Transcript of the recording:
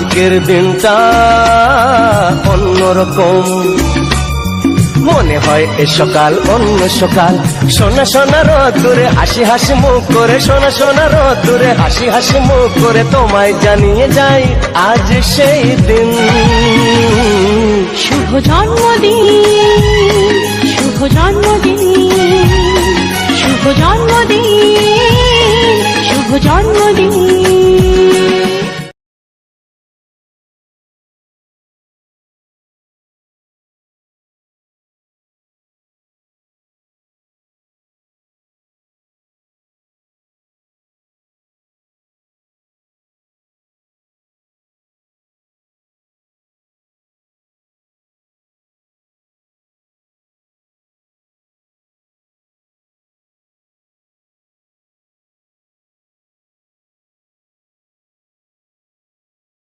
আজকের দিনটা অন্যরকম। মনে হয় এ সকাল অন্য সকাল, সোনা সোনা রোদ্দুরে হাসি হাসি মুখ করে, সোনা সোনা রোদ্দুরে হাসি হাসি মুখ করে তোমায় জানিয়ে যাই আজ সেই দিন। শুভ জন্মদিন, শুভ জন্মদিন, শুভ জন্মদিন, শুভ জন্মদিন।